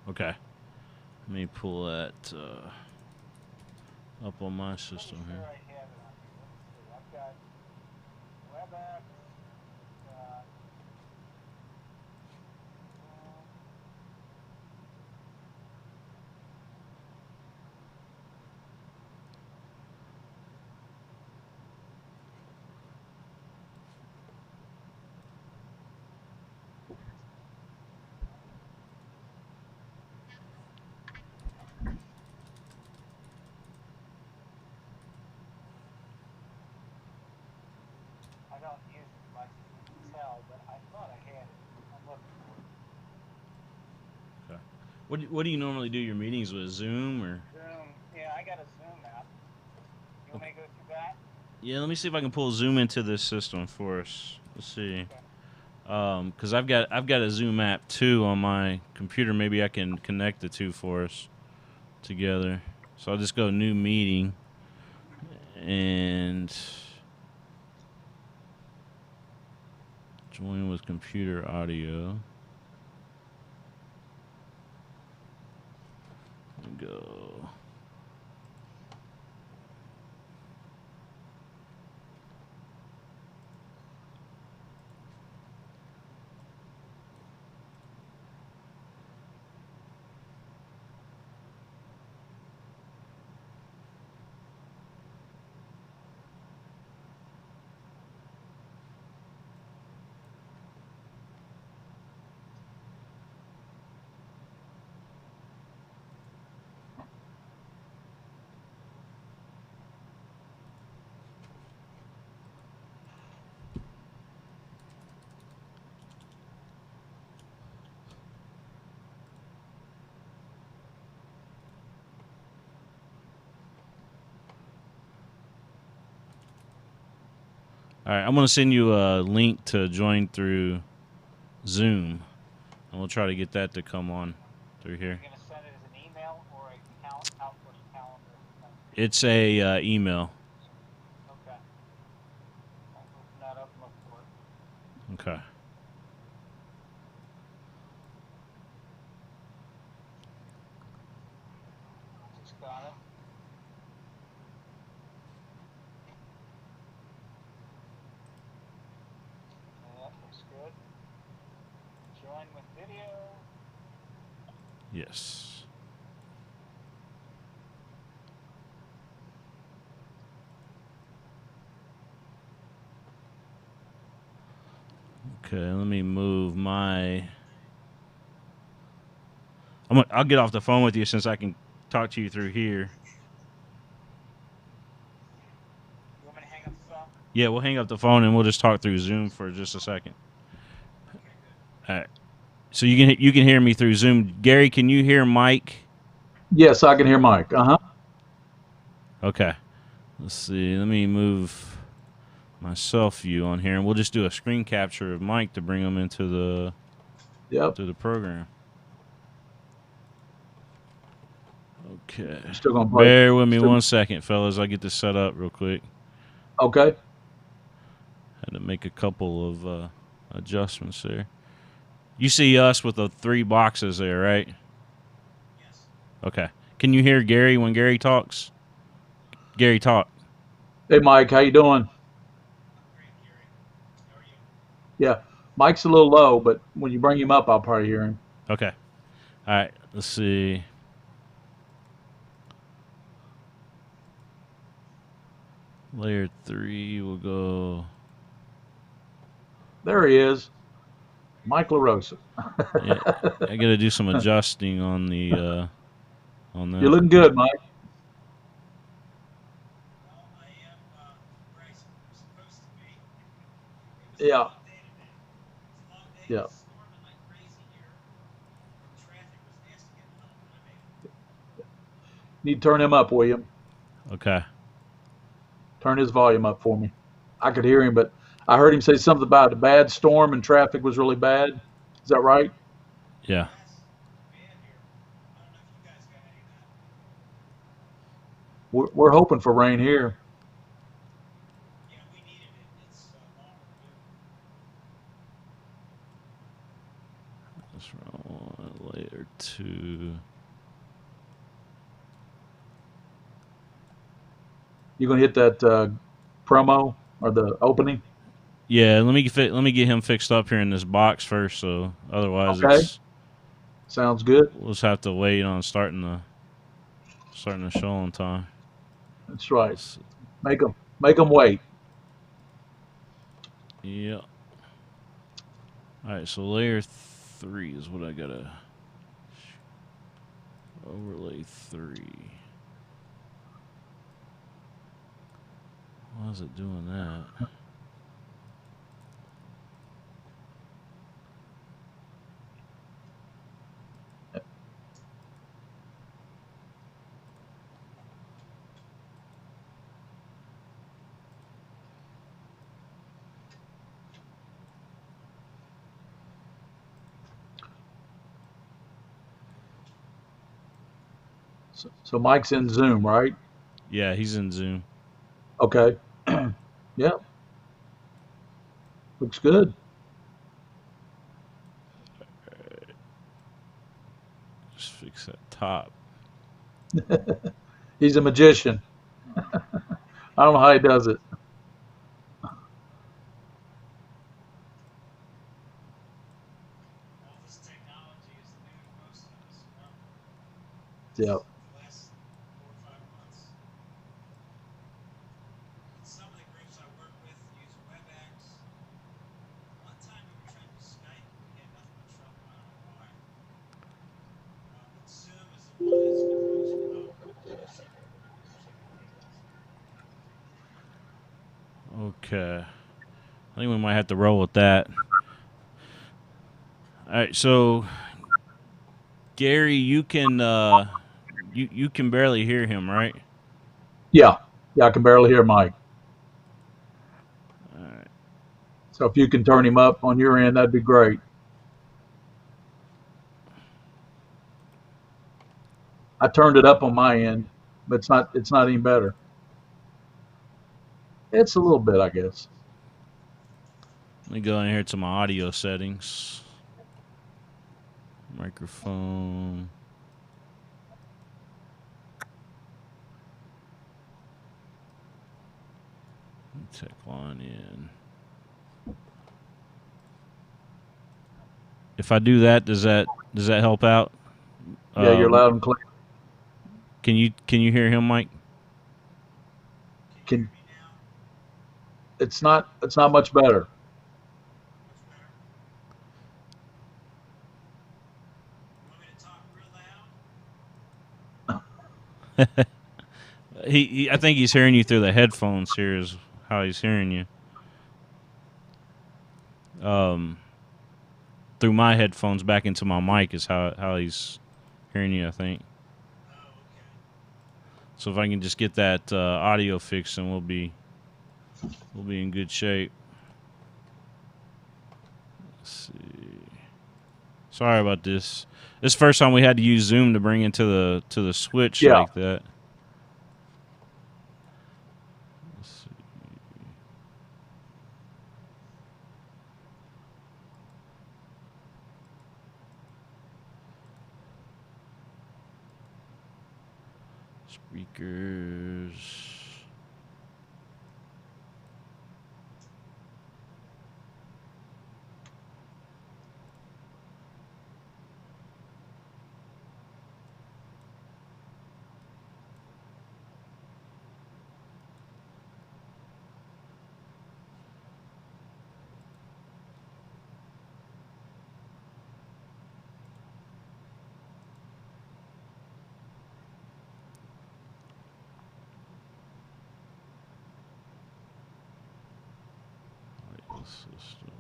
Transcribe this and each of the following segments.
Okay. Let me pull that up on my system Pretty here. sure I have it on here. Let me see. I've got WebEx, got Zoom. I don't use it much, as you can tell, but I thought I had it. I'm looking for it. Okay. What do you normally do your meetings with? Zoom or? Zoom. Yeah, I got a Zoom app. You want Okay. me to go through that? Yeah, let me see if I can pull Zoom into this system for us. Let's see. Okay. Because I've got a Zoom app too on my computer. Maybe I can connect the two for us together. So I'll just go new meeting and join with computer audio. Go. All right, I'm gonna send you a link to join through Zoom, and we'll try to get that to come on through Are you here. going to send it as an email or a Outlook calendar thing? It's a email. Okay. I'll open that up and look for it. Okay. Just got it. Okay, that looks good. Join with video. Yes. Okay. Let me move my. I'll get off the phone with you since I can talk to you through here. You want me to hang up the phone? Yeah, we'll hang up the phone and we'll just talk through Zoom for just a second. Okay, good. All right. So you can hear me through Zoom. Gary, can you hear Mike? Yes, I can hear Mike. Uh huh. Okay. Let's see. Let me move my self view on here, and we'll just do a screen capture of Mike to bring him into the Yep. program. Okay. You still gonna play? Bear with me Still, 1 second, fellas. I'll get this set up real quick. okay. Had to make a couple of adjustments there. You see us with the three boxes there, right? Yes. Okay. Can you hear Gary when Gary talks? Gary, talk. Hey, Mike, how you doing? I'm great, Gary. How are you? Yeah, Mike's a little low, but when you bring him up, I'll probably hear him. Okay. All right. Let's see. Layer 3 will go. There he is, Mike LaRosa. Yeah, I got to do some adjusting on You're that. looking good, Mike. Well, I am where I'm supposed to be. It was a Yeah, long day today. It was a long day. yeah. It's storming like crazy here, and traffic was nasty getting home, but I made it. Need to turn him up, William. Okay. Turn his volume up for me. I could hear him, but I heard him say something about a bad storm and traffic was really bad. Is that right? Yeah. Yes, bad here. I don't know if you guys got any of that. We're hoping for rain here. Yeah, we needed it. It's long overdue. That's wrong. Layer 2. You gonna hit that promo or the opening? Yeah, let me get him fixed up here in this box first. So otherwise, Okay, sounds good. we'll just have to wait on starting the show on time. That's right. Let's, Make them wait. yeah. All right. So layer 3 is what I gotta overlay 3. Why is it doing that? So Mike's in Zoom, right? Yeah, he's in Zoom. Okay. Yeah, looks good. Just fix that top. He's a magician. I don't know how he does it. All this technology is new to most of us, you know. Yeah. The last 4 or 5 months. And some of the groups I work with use WebEx. One time we were trying to Skype and we had nothing but trouble. I don't know why. But Zoom is the one that's been the most. Oh, receiving payments. Okay. I think we might have to roll with that. All right. So Gary, you can you can barely hear him, right? Yeah. Yeah, I can barely hear Mike. All right. So if you can turn him up on your end, that'd be great. I turned it up on my end, but it's not any better. It's a little bit, I guess. Let me go in here to my audio settings. Microphone. Tech line in. If I do that, does that help out? Yeah, you're loud and clear. Can you hear him, Mike? Can you hear Can me now? it's not much better. Much better? You want me to talk real I think he's hearing you through the headphones. Here is how he's hearing you. Through my headphones back into my mic is how he's hearing you. I think. loud? Oh, okay. So if I can just get that audio fixed, then we'll be in good shape. Let's see. Sorry about this. This is the first time we had to use Zoom to bring into the switch Yeah. like that. Let's see. Speakers. Audio system.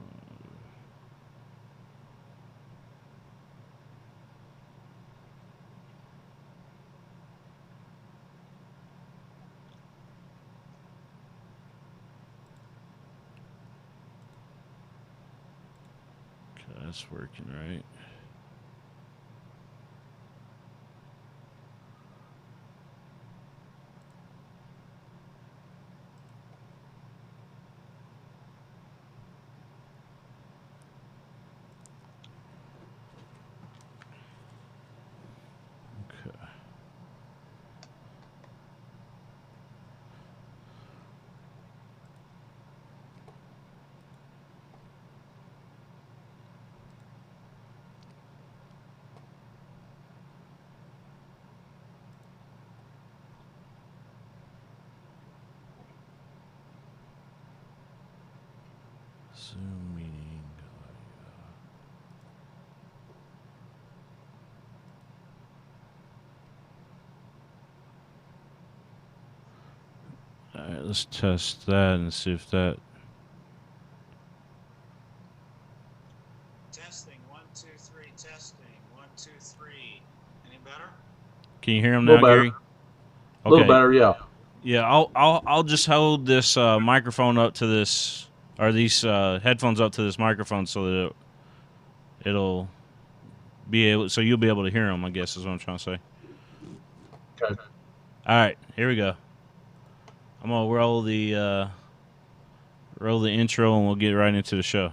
Okay, that's working right. Zoom meeting. All right, let's test that and see if that. Testing, 1, 2, 3, testing, 1, 2, 3. Any better? Can you hear him A little now, better. Gary? A little Okay. better, yeah. Yeah, I'll just hold this microphone up to this, or these headphones up to this microphone so that it'll be able, so you'll be able to hear them. I guess is what I'm trying to say. Okay. All right, here we go. I'm gonna roll the intro and we'll get right into the show.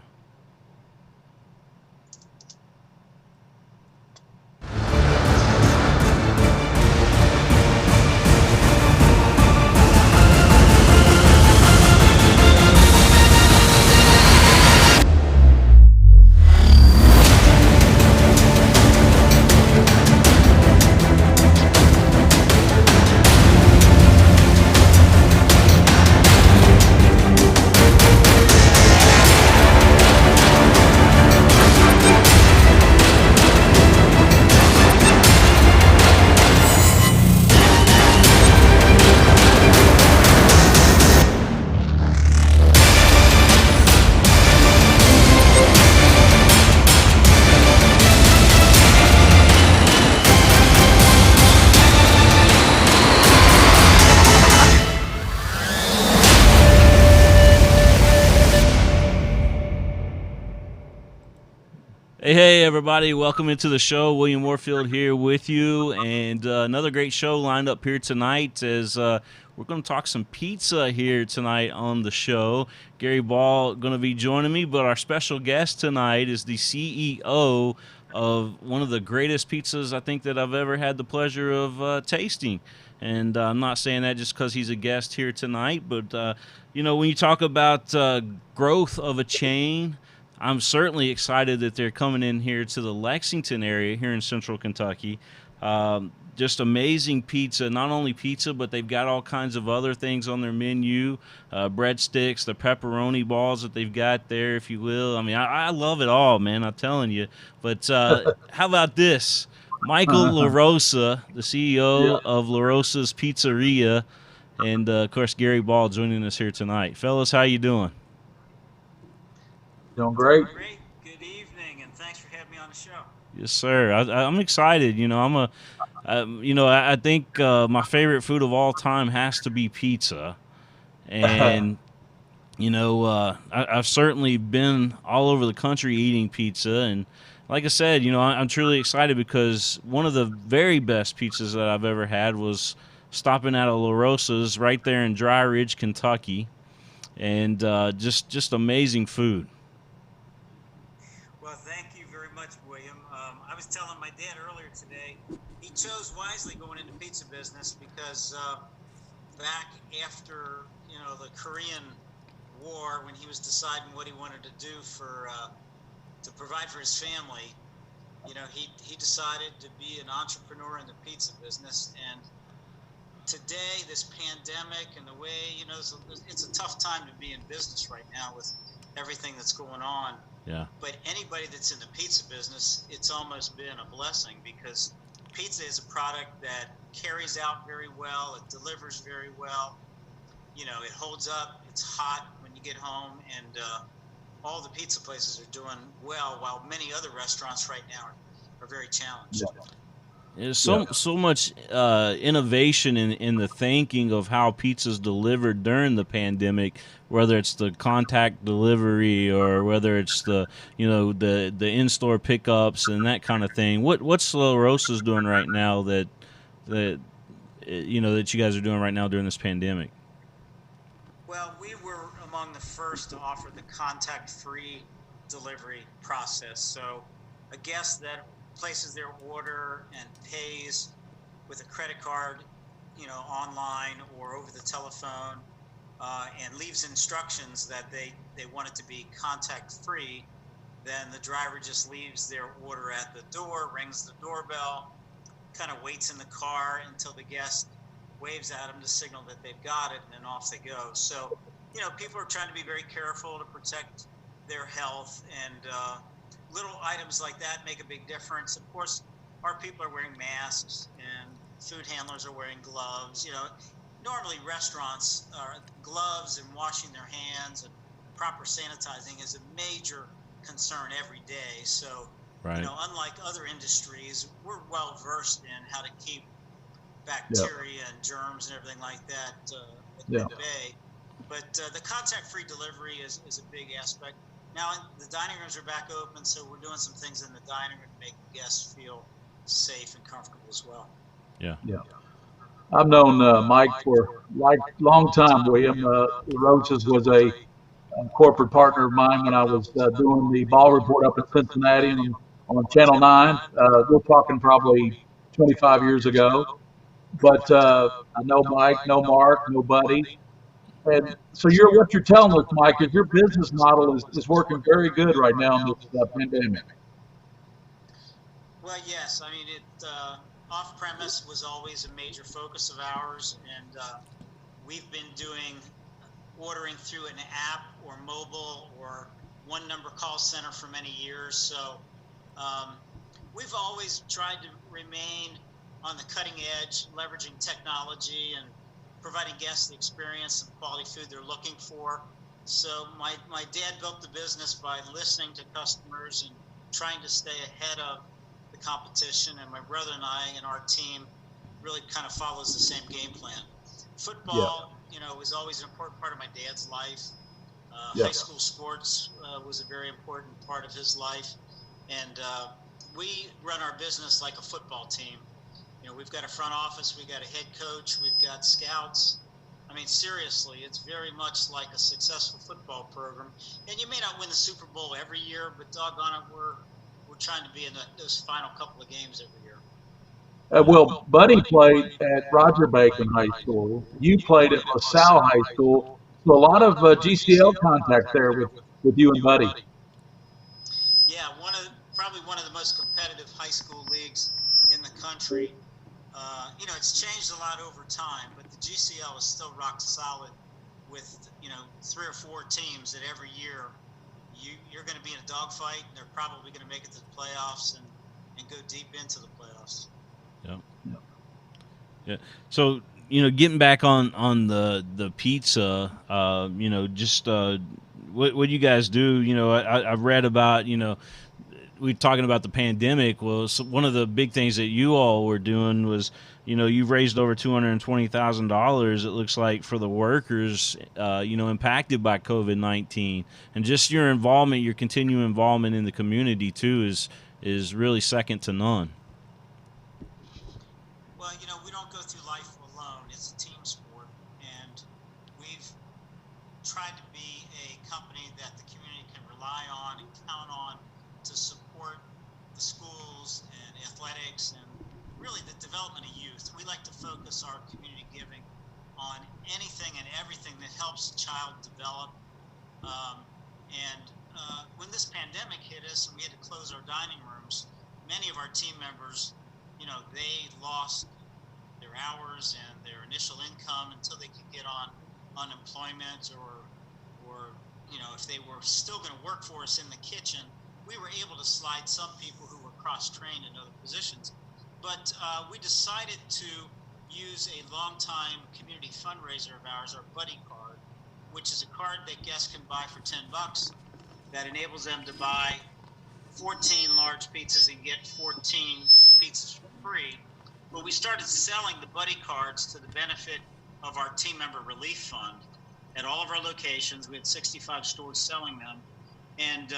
Hey, everybody. Welcome into the show. William Warfield here with you. And another great show lined up here tonight as we're going to talk some pizza here tonight on the show. Gary Ball going to be joining me, but our special guest tonight is the CEO of one of the greatest pizzas I think that I've ever had the pleasure of tasting. And I'm not saying that just because he's a guest here tonight, but, when you talk about growth of a chain, I'm certainly excited that they're coming in here to the Lexington area here in central Kentucky. Just amazing pizza, not only pizza, but they've got all kinds of other things on their menu, breadsticks, the pepperoni balls that they've got there, if you will. I mean, I love it all, man, I'm telling you. But how about this? Michael LaRosa, the Yeah, CEO of LaRosa's Pizzeria, and, of course, Gary Ball joining us here tonight. Fellas, how you doing? doing great. Great. Good evening, and thanks for having me on the show. Yes, sir. I'm excited. I think my favorite food of all time has to be pizza, and I've certainly been all over the country eating pizza, and like I said, I'm truly excited because one of the very best pizzas that I've ever had was stopping at a LaRosa's right there in Dry Ridge, Kentucky, and just amazing food. Well, thank you very much, William. I was telling my dad earlier today, he chose wisely going into pizza business because back after the Korean War, when he was deciding what he wanted to do to provide for his family, he decided to be an entrepreneur in the pizza business. And today, this pandemic and the way it's a tough time to be in business right now with everything that's going on. Yeah. But anybody that's in the pizza business, it's almost been a blessing because pizza is a product that carries out very well. It delivers very well. It holds up. It's hot when you get home. And all the pizza places are doing well, while many other restaurants right now are very challenged. Yeah. There's so much innovation in the thinking of how pizza's delivered during the pandemic, whether it's the contact delivery or whether it's the in-store pickups and that kind of thing. What's LaRosa's doing right now that you guys are doing right now during this pandemic? Well, we were among the first to offer the contact-free delivery process. So a guest that places their order and pays with a credit card, online or over the telephone, and leaves instructions that they want it to be contact-free, then the driver just leaves their order at the door, rings the doorbell, kind of waits in the car until the guest waves at them to signal that they've got it, and then off they go. So, people are trying to be very careful to protect their health, and little items like that make a big difference. Of course, our people are wearing masks, and food handlers are wearing gloves. Normally restaurants are gloves and washing their hands and proper sanitizing is a major concern every day. So, Right. unlike other industries, we're well versed in how to keep Yeah. bacteria and germs and everything like that Yeah. at bay. But the contact-free delivery is a big aspect. Now, the dining rooms are back open, so we're doing some things in the dining room to make guests feel safe and comfortable as well. Yeah. Yeah. I've known Mike for like long time. William LaRosa's was a corporate partner of mine when I was doing the ball report up in Cincinnati on Channel 9. We're talking probably 25 years ago. But I know Mike, know Mark, know Buddy. And so what you're telling us, Mike, is your business model is working very good right now in this pandemic. Well, yes. I mean, off-premise was always a major focus of ours, and we've been doing ordering through an app or mobile or one number call center for many years. So um, we've always tried to remain on the cutting edge, leveraging technology and providing guests the experience and quality food they're looking for. So my dad built the business by listening to customers and trying to stay ahead of the competition. And my brother and I and our team really kind of follows the same game plan. Football, was always an important part of my dad's life. Yeah. High school sports was a very important part of his life. And we run our business like a football team. We've got a front office, we've got a head coach, we've got scouts. I mean, seriously, it's very much like a successful football program. And you may not win the Super Bowl every year, but doggone it, we're trying to be in those final couple of games every year. Well, Buddy played at Roger Bacon High School. You played at LaSalle High School. So a lot of GCL contact there with you and Buddy. Yeah, probably one of the most competitive high school leagues in the country. It's changed a lot over time, but the GCL is still rock solid with 3 or 4 teams that every year you're going to be in a dogfight, and they're probably going to make it to the playoffs and go deep into the playoffs. Yeah. So getting back on the pizza, just what you guys do. I've read about we're talking about the pandemic. Well, so one of the big things that you all were doing was, you've raised over $220,000. It looks like for the workers, impacted by COVID-19, and just your involvement, your continued involvement in the community too, is really second to none. Well, we don't go through life alone. It's a team sport, and we've tried to be a company that the community can rely on and count on to support the schools and athletics and really the development of youth. We like to focus our community giving on anything and everything that helps a child develop. When this pandemic hit us and we had to close our dining rooms, many of our team members, they lost their hours and their initial income until they could get on unemployment or if they were still going to work for us in the kitchen, we were able to slide some people who were cross-trained in other positions. But we decided to use a long-time community fundraiser of ours, our Buddy Card, which is a card that guests can buy for $10 that enables them to buy 14 large pizzas and get 14 pizzas for free. But we started selling the Buddy Cards to the benefit of our Team Member Relief Fund at all of our locations. We had 65 stores selling them. And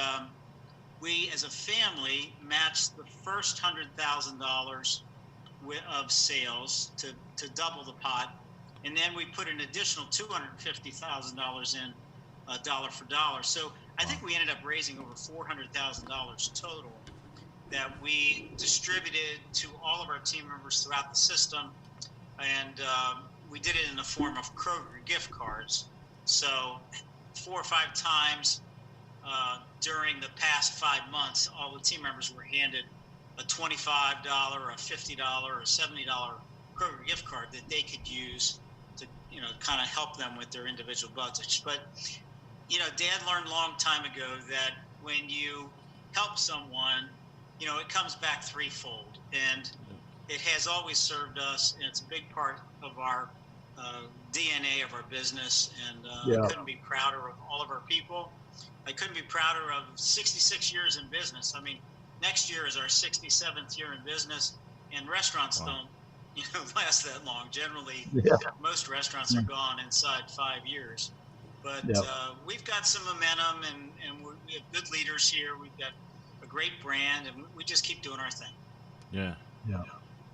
we, as a family, matched the first $100,000 of sales to double the pot. And then we put an additional $250,000 in dollar for dollar. So I think we ended up raising over $400,000 total that we distributed to all of our team members throughout the system. And we did it in the form of Kroger gift cards. So 4 or 5 times during the past 5 months, all the team members were handed a $25 or a $50 or $70 Kroger gift card that they could use to, kind of help them with their individual budgets. But, Dad learned a long time ago that when you help someone, it comes back threefold. And it has always served us, and it's a big part of our DNA of our business. And I Yeah. couldn't be prouder of all of our people. I couldn't be prouder of 66 years in business. I mean, next year is our 67th year in business, and restaurants Wow. don't last that long. Generally, Yeah. most restaurants are gone inside 5 years. But Yeah. we've got some momentum, and we have good leaders here. We've got a great brand, and we just keep doing our thing. Yeah. Yeah.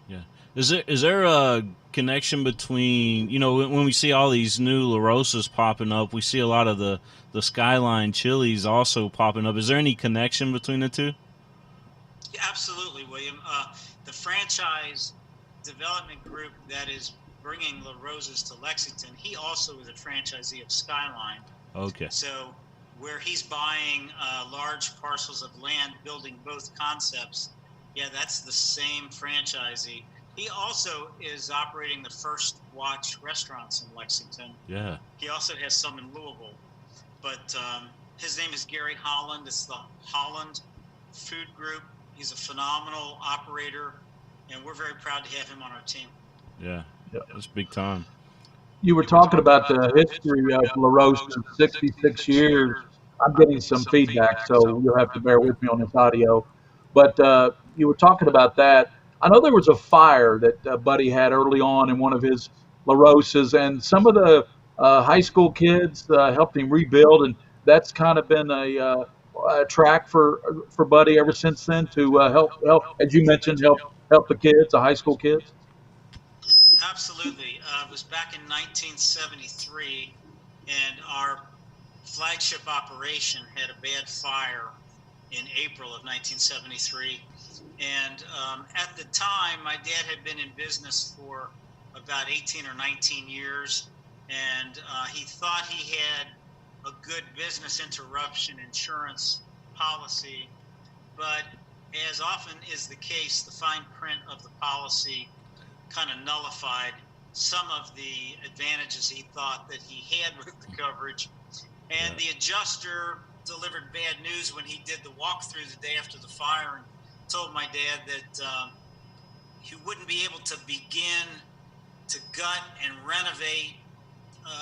Yeah. Is there a connection between, when we see all these new LaRosa's popping up, we see a lot of the Skyline chilies also popping up. Is there any connection between the two? Yeah, absolutely, William. The franchise development group that is bringing LaRosa's to Lexington, he also is a franchisee of Skyline. Okay. So where he's buying large parcels of land, building both concepts, yeah, that's the same franchisee. He also is operating the First Watch restaurants in Lexington. Yeah. He also has some in Louisville, but his name is Gary Holland. It's the Holland Food Group. He's a phenomenal operator, and we're very proud to have him on our team. Yeah. Yeah. That's big time. You were talking about the history of LaRosa's 66 years. I'm getting some feedback, so you'll have to bear with me on this audio. But you were talking about that. I know there was a fire that Buddy had early on in one of his LaRosa's, and some of the high school kids helped him rebuild, and that's kind of been a track for Buddy ever since then to help, as you mentioned, help the kids, the high school kids. Absolutely. It was back in 1973, and our flagship operation had a bad fire in April of 1973. And at the time, my dad had been in business for about 18 or 19 years, and he thought he had a good business interruption insurance policy. But as often is the case, the fine print of the policy kind of nullified some of the advantages he thought that he had with the coverage. And Yeah. the adjuster delivered bad news when he did the walkthrough the day after the fire and told my dad that he wouldn't be able to begin to gut and renovate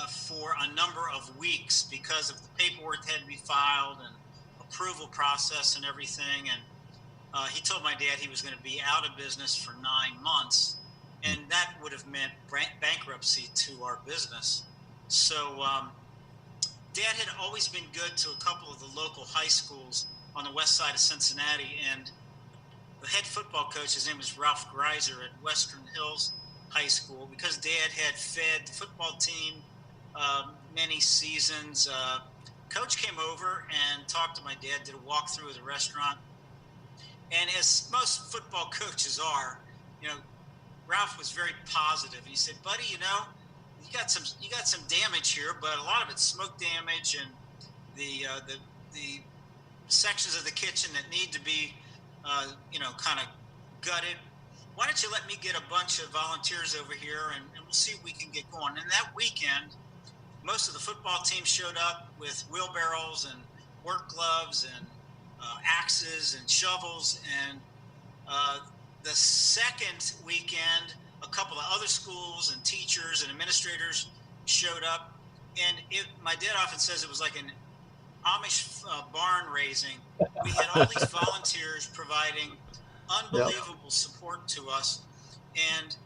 for a number of weeks because of the paperwork that had to be filed and approval process and everything. And he told my dad he was going to be out of business for 9 months, and that would have meant bankruptcy to our business. So Dad had always been good to a couple of the local high schools on the west side of Cincinnati, and the head football coach, his name was Ralph Greiser at Western Hills High School, because Dad had fed the football team many seasons. Coach came over and talked to my dad, did a walkthrough of the restaurant. And as most football coaches are, you know, Ralph was very positive. He said, "Buddy, you got some damage here, but a lot of it's smoke damage and the sections of the kitchen that need to be kind of gutted. Why don't you let me get a bunch of volunteers over here and we'll see if we can get going." And that weekend, most of the football team showed up with wheelbarrows and work gloves and axes and shovels. And uh, the second weekend, a couple of other schools and teachers and administrators showed up. And my dad often says it was like an Amish barn raising. We had all these volunteers providing Yeah. unbelievable support to us. And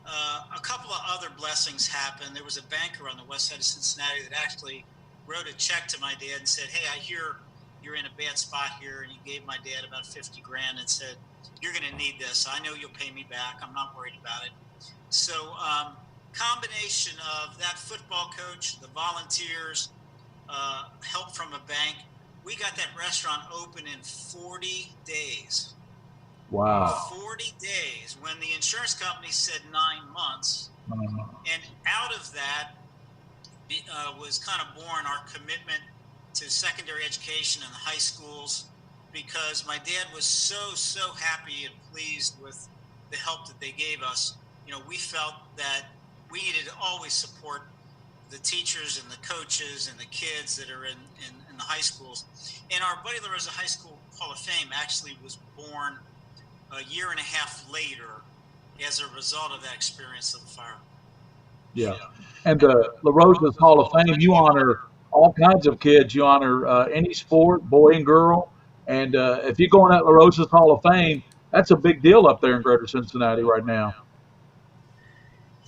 a couple of other blessings happened. There was a banker on the west side of Cincinnati that actually wrote a check to my dad and said, "Hey, I hear you're in a bad spot here." And he gave my dad about 50 grand and said, "You're going to need this. I know you'll pay me back. I'm not worried about it." So, combination of that football coach, the volunteers, help from a bank, we got that restaurant open in 40 days. Wow. 40 days when the insurance company said 9 months. And out of that was kind of born our commitment to secondary education in the high schools, because my dad was so happy and pleased with the help that they gave us. We felt that we needed to always support the teachers and the coaches and the kids that are in the high schools. And our Buddy LaRosa High School Hall of Fame actually was born a year and a half later as a result of that experience of the fire. Yeah. And the LaRosa's Hall of Fame, you honor all kinds of kids. You honor any sport, boy and girl. And if you go in that LaRosa's Hall of Fame, that's a big deal up there in Greater Cincinnati right now.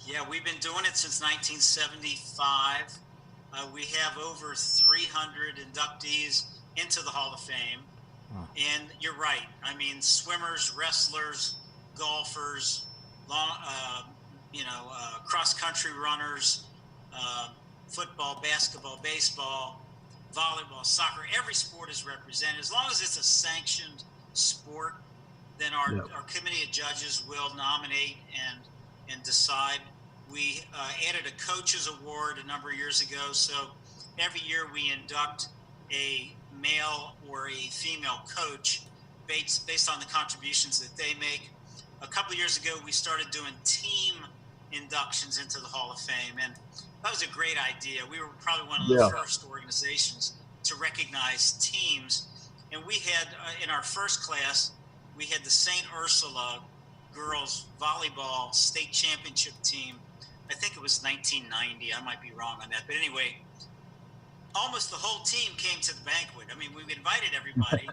Yeah, we've been doing it since 1975. We have over 300 inductees into the Hall of Fame. And you're right. I mean, swimmers, wrestlers, golfers, cross-country runners, football, basketball, baseball, volleyball, soccer. Every sport is represented. As long as it's a sanctioned sport, then our committee of judges will nominate and decide. We added a coaches award a number of years ago, so every year we induct a male or a female coach based on the contributions that they make. A couple of years ago, we started doing team inductions into the Hall of Fame, and that was a great idea. We were probably one of the first organizations to recognize teams, and we had in our first class, we had the St. Ursula girls volleyball state championship team. I think it was 1990. I might be wrong on that. But anyway, almost the whole team came to the banquet. I mean, we invited everybody,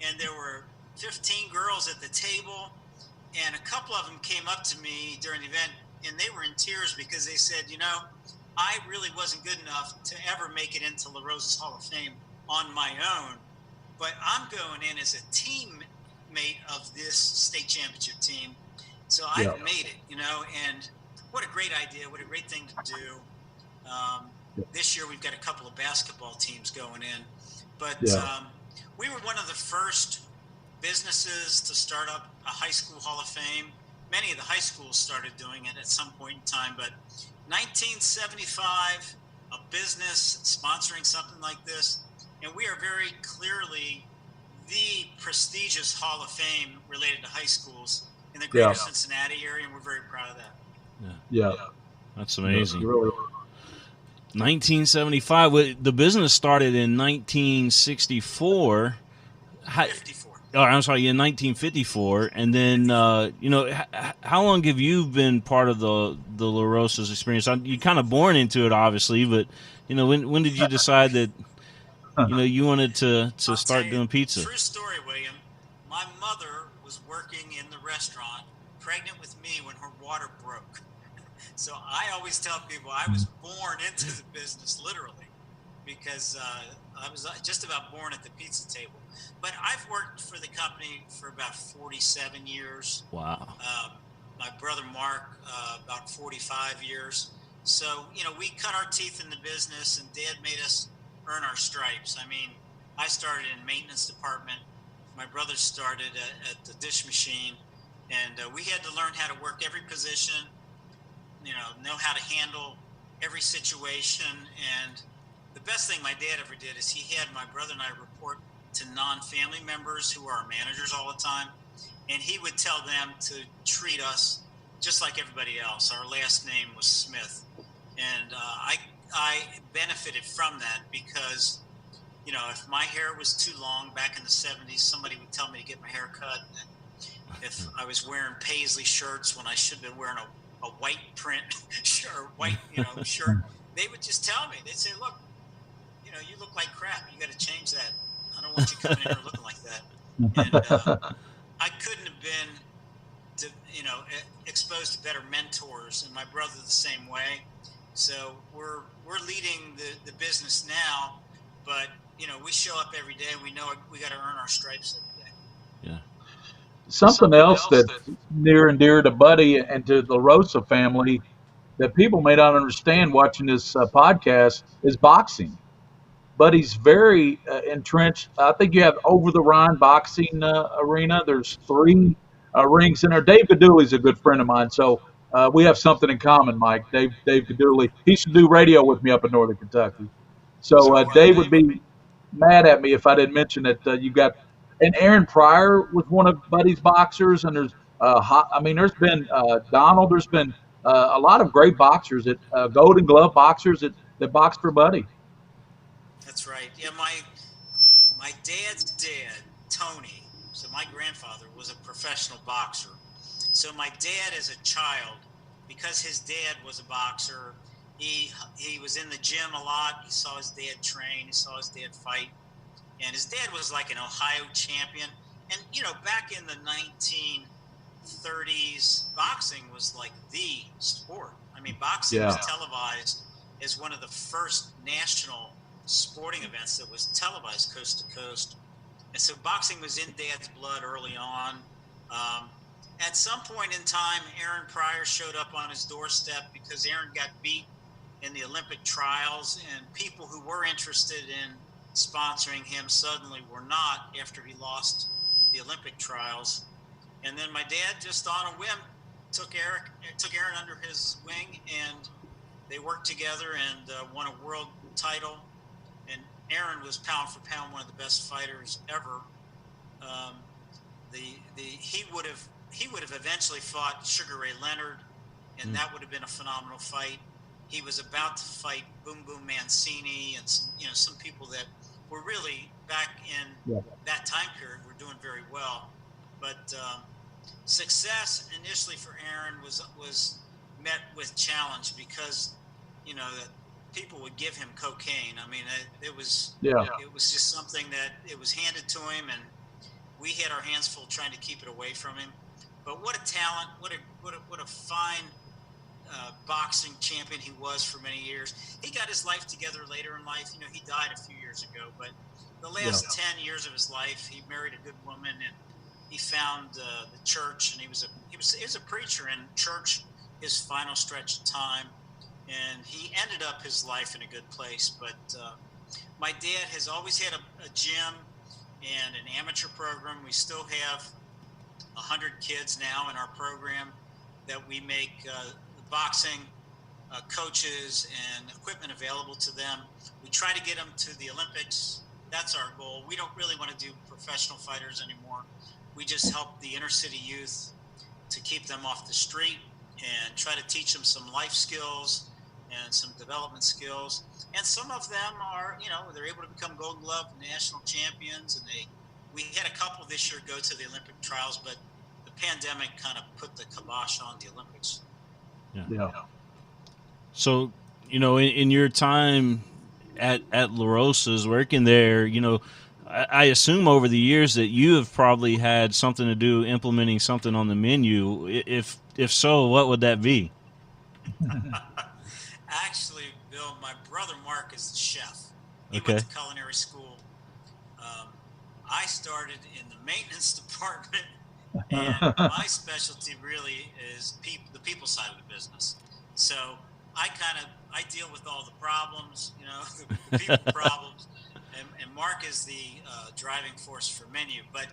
and there were 15 girls at the table, and a couple of them came up to me during the event, and they were in tears because they said, I really wasn't good enough to ever make it into LaRosa's Hall of Fame on my own, but I'm going in as a teammate of this state championship team. So I've made it, and what a great idea. What a great thing to do. This year we've got a couple of basketball teams going in, but we were one of the first businesses to start up a high school Hall of Fame. Many of the high schools started doing it at some point in time, but 1975, a business sponsoring something like this, and we are very clearly the prestigious Hall of Fame related to high schools in the greater Cincinnati area, and we're very proud of that. Yeah. That's amazing. Yeah, really. 1975. The business started in 1964. 54. Oh, I'm sorry, in 1954. And then, how long have you been part of the LaRosa's experience? You kind of born into it, obviously, but, when did you decide that, you wanted to start doing pizza? True story, William. My mother was working in the restaurant, pregnant with me when her water broke. So I always tell people I was born into the business, literally, because I was just about born at the pizza table. But I've worked for the company for about 47 years. Wow. My brother Mark, about 45 years. So, we cut our teeth in the business, and Dad made us earn our stripes. I mean, I started in maintenance department. My brother started at the dish machine, and we had to learn how to work every position, know how to handle every situation. And the best thing my dad ever did is he had my brother and I report to non-family members who are our managers all the time, and he would tell them to treat us just like everybody else. Our last name was Smith, and I benefited from that because, if my hair was too long back in the 70s, somebody would tell me to get my hair cut. And if I was wearing paisley shirts when I should have been wearing a white print shirt, shirt, they would just tell me. They'd say, look, you look like crap. You got to change that. I don't want you coming in here looking like that. And I couldn't have been, exposed to better mentors, and my brother the same way. So we're leading the business now, but we show up every day. We know we got to earn our stripes every day. Yeah. Something else that's near and dear to Buddy and to the LaRosa family that people may not understand watching this podcast is boxing. Buddy's very entrenched. I think you have Over the Rhine boxing arena. There's 3 rings in there. Dave Gadouli's a good friend of mine, so we have something in common, Mike. Dave Gadouli. He used to do radio with me up in Northern Kentucky. So Dave would be mad at me if I didn't mention that you got. And Aaron Pryor was one of Buddy's boxers, and there's there's been Donald. There's been a lot of great boxers that Golden Glove boxers that box for money. That's right. Yeah, my dad's dad, Tony, so my grandfather was a professional boxer. So my dad as a child, because his dad was a boxer, he was in the gym a lot. He saw his dad train, he saw his dad fight. And his dad was like an Ohio champion. And back in the 1930s, boxing was like the sport. I mean, boxing was Yeah. televised as one of the first national sporting events that was televised coast to coast. And so boxing was in Dad's blood early on. Um, at some point in time, Aaron Pryor showed up on his doorstep because Aaron got beat in the Olympic trials, and people who were interested in sponsoring him suddenly were not after he lost the Olympic trials. And then my dad, just on a whim, took Aaron under his wing, and they worked together and won a world title. And Aaron was pound for pound one of the best fighters ever. Um, he would have eventually fought Sugar Ray Leonard, and that would have been a phenomenal fight. He was about to fight Boom Boom Mancini and some people that were really back in that time period were doing very well. But success initially for Aaron was met with challenge because that people would give him cocaine. I mean, it was just something that it was handed to him, and we had our hands full trying to keep it away from him. But what a talent! What a fine boxing champion he was for many years. He got his life together later in life. He died a few years ago, but the last 10 years of his life, he married a good woman, and he found the church, and he was a preacher in church his final stretch of time, and he ended up his life in a good place. But my dad has always had a gym and an amateur program. We still have 100 kids now in our program that we make boxing coaches and equipment available to them. We try to get them to the Olympics. That's our goal. We don't really want to do professional fighters anymore. We just help the inner city youth to keep them off the street and try to teach them some life skills and some development skills. And some of them are, they're able to become Gold Glove national champions. And we had a couple this year go to the Olympic trials, but the pandemic kind of put the kibosh on the Olympics. Yeah. So, in your time at LaRosa's working there, I assume over the years that you have probably had something to do implementing something on the menu. If so, what would that be? Actually, Bill, my brother Mark is the chef. He Okay. went to culinary school. I started in the maintenance department, and my specialty really is the people side of the business. So I deal with all the problems, the people problems, and Mark is the driving force for menu. But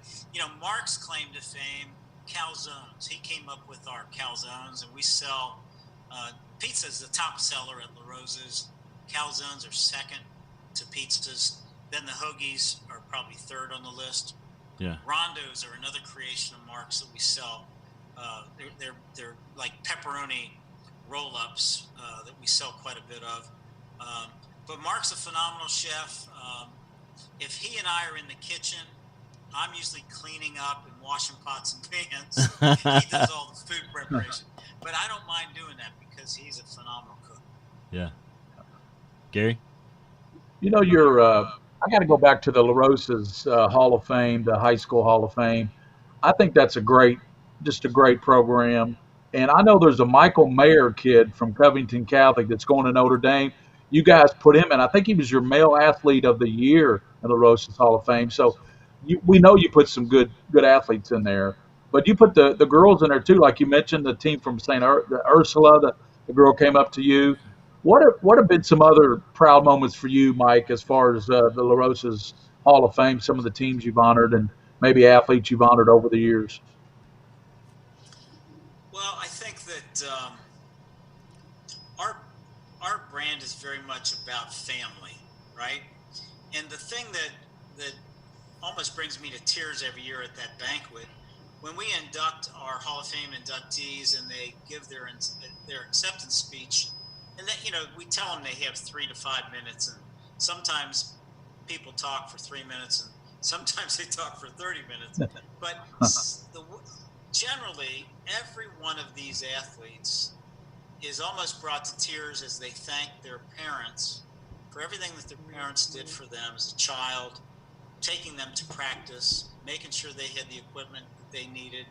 Mark's claim to fame, calzones. He came up with our calzones, and we sell. Pizza is the top seller at LaRosa's. Calzones are second to pizzas. Then the hoagies are probably third on the list. Yeah. Rondos are another creation of Mark's that we sell. They're like pepperoni roll-ups that we sell quite a bit of. But Mark's a phenomenal chef. If he and I are in the kitchen, I'm usually cleaning up and washing pots and pans. He does all the food preparation. But I don't mind doing that because he's a phenomenal cook. Yeah. Gary? I got to go back to the LaRosa's Hall of Fame, the high school Hall of Fame. I think that's just a great program. And I know there's a Michael Mayer kid from Covington Catholic that's going to Notre Dame. You guys put him in. I think he was your male athlete of the year in the LaRosa's Hall of Fame. So we know you put some good athletes in there. But you put the girls in there too, like you mentioned, the team from the Ursula, the girl came up to you. What have been some other proud moments for you, Mike, as far as the LaRosa's Hall of Fame, some of the teams you've honored and maybe athletes you've honored over the years? Well, I think that our brand is very much about family, right? And the thing that almost brings me to tears every year at that banquet when we induct our Hall of Fame inductees and they give their acceptance speech, and then, we tell them they have 3 to 5 minutes, and sometimes people talk for 3 minutes and sometimes they talk for 30 minutes. But generally, every one of these athletes is almost brought to tears as they thank their parents for everything that their parents did for them as a child, taking them to practice, making sure they had the equipment that they needed,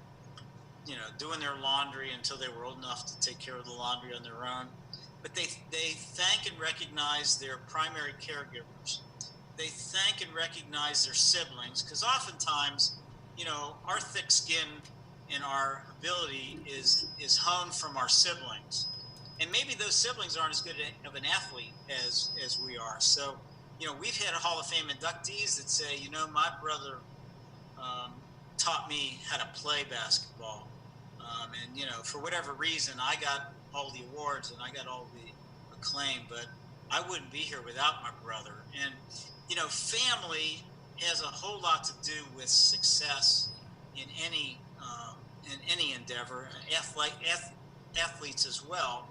doing their laundry until they were old enough to take care of the laundry on their own. But they thank and recognize their primary caregivers. They thank and recognize their siblings, because oftentimes, our thick skin and our ability is honed from our siblings. And maybe those siblings aren't as good of an athlete as we are. So, we've had a Hall of Fame inductees that say, my brother taught me how to play basketball. And, for whatever reason, I got all the awards and I got all the acclaim, but I wouldn't be here without my brother. And, family has a whole lot to do with success in any endeavor, athletes as well.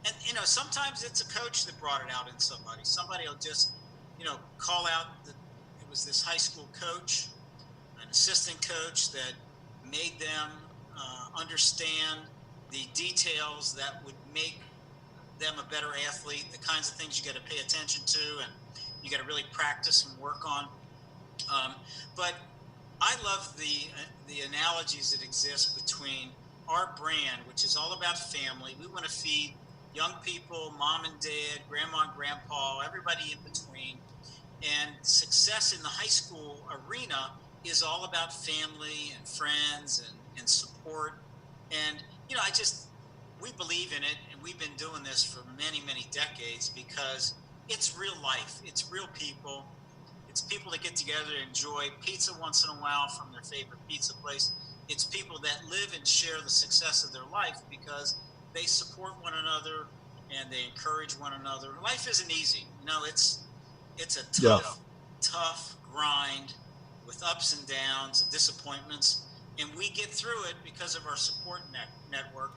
And, sometimes it's a coach that brought it out in somebody. Somebody will just, call out that it was this high school coach, an assistant coach that made them understand the details that would make them a better athlete, the kinds of things you got to pay attention to and you got to really practice and work on. But I love the analogies that exist between our brand, which is all about family. We want to feed young people, mom and dad, grandma and grandpa, everybody in between. And success in the high school arena is all about family and friends and support. And, we believe in it, and we've been doing this for many, many decades because it's real life. It's real people. It's people that get together to enjoy pizza once in a while from their favorite pizza place. It's people that live and share the success of their life because they support one another and they encourage one another. Life isn't easy. It's a tough grind with ups and downs and disappointments. And we get through it because of our support network.